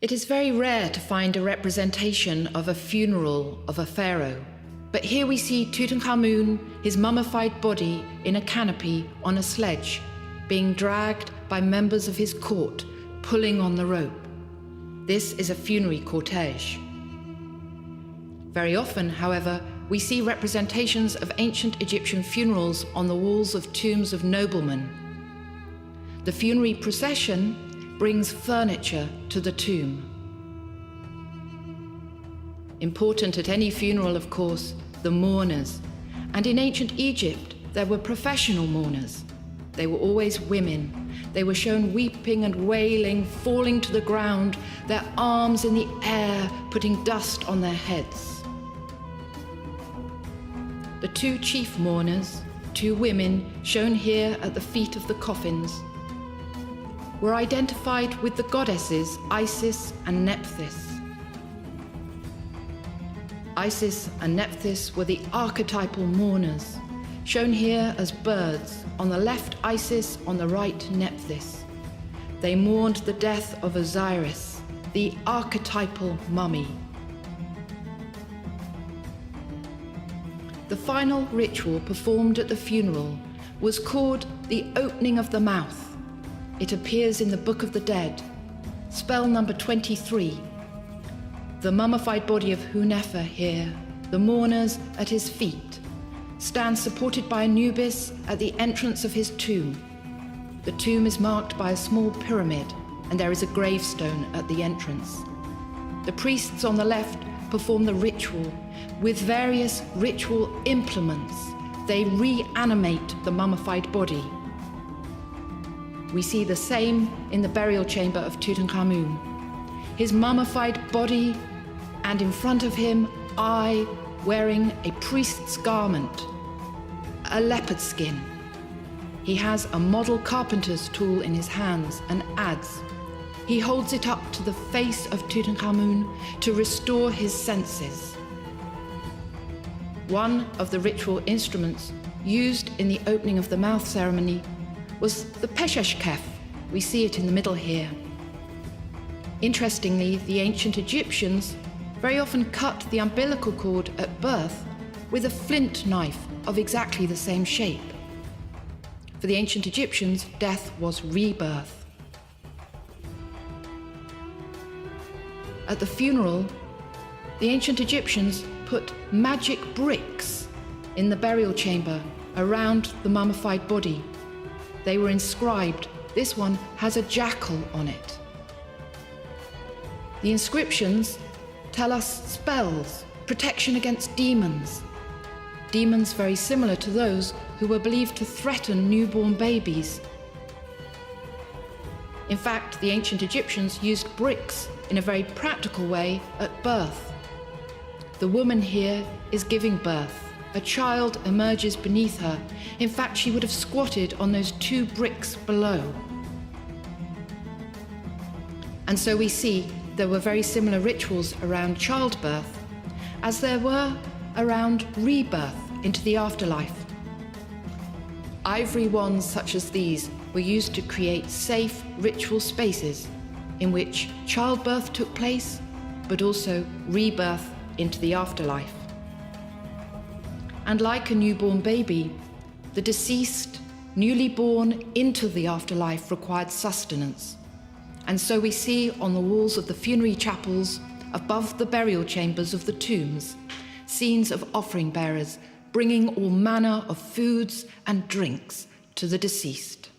It is very rare to find a representation of a funeral of a pharaoh, but here we see Tutankhamun, his mummified body in a canopy on a sledge, being dragged by members of his court, pulling on the rope. This is a funerary cortege. Very often, however, we see representations of ancient Egyptian funerals on the walls of tombs of noblemen. The funerary procession brings furniture to the tomb. Important at any funeral, of course, the mourners. And in ancient Egypt, there were professional mourners. They were always women. They were shown weeping and wailing, falling to the ground, their arms in the air, putting dust on their heads. The two chief mourners, two women shown here at the feet of the coffins, were identified with the goddesses Isis and Nephthys. Isis and Nephthys were the archetypal mourners, shown here as birds, on the left Isis, on the right Nephthys. They mourned the death of Osiris, the archetypal mummy. The final ritual performed at the funeral was called the opening of the mouth. It appears in the Book of the Dead, spell number 23. The mummified body of Hunefer here, the mourners at his feet, stands supported by Anubis at the entrance of his tomb. The tomb is marked by a small pyramid, and there is a gravestone at the entrance. The priests on the left perform the ritual. With various ritual implements, they reanimate the mummified body. We see the same in the burial chamber of Tutankhamun. His mummified body, and in front of him, I, wearing a priest's garment, a leopard skin. He has a model carpenter's tool in his hands and adze. He holds it up to the face of Tutankhamun to restore his senses. One of the ritual instruments used in the opening of the mouth ceremony was the pesheshkef. We see it in the middle here. Interestingly, the ancient Egyptians very often cut the umbilical cord at birth with a flint knife of exactly the same shape. For the ancient Egyptians, death was rebirth. At the funeral, the ancient Egyptians put magic bricks in the burial chamber around the mummified body. They were inscribed. This one has a jackal on it. The inscriptions tell us spells, protection against demons. Demons very similar to those who were believed to threaten newborn babies. In fact, the ancient Egyptians used bricks in a very practical way at birth. The woman here is giving birth. A child emerges beneath her. In fact, she would have squatted on those two bricks below. And so we see there were very similar rituals around childbirth as there were around rebirth into the afterlife. Ivory wands such as these were used to create safe ritual spaces in which childbirth took place, but also rebirth into the afterlife. And like a newborn baby, the deceased, newly born into the afterlife, required sustenance. And so we see on the walls of the funerary chapels, above the burial chambers of the tombs, scenes of offering bearers bringing all manner of foods and drinks to the deceased.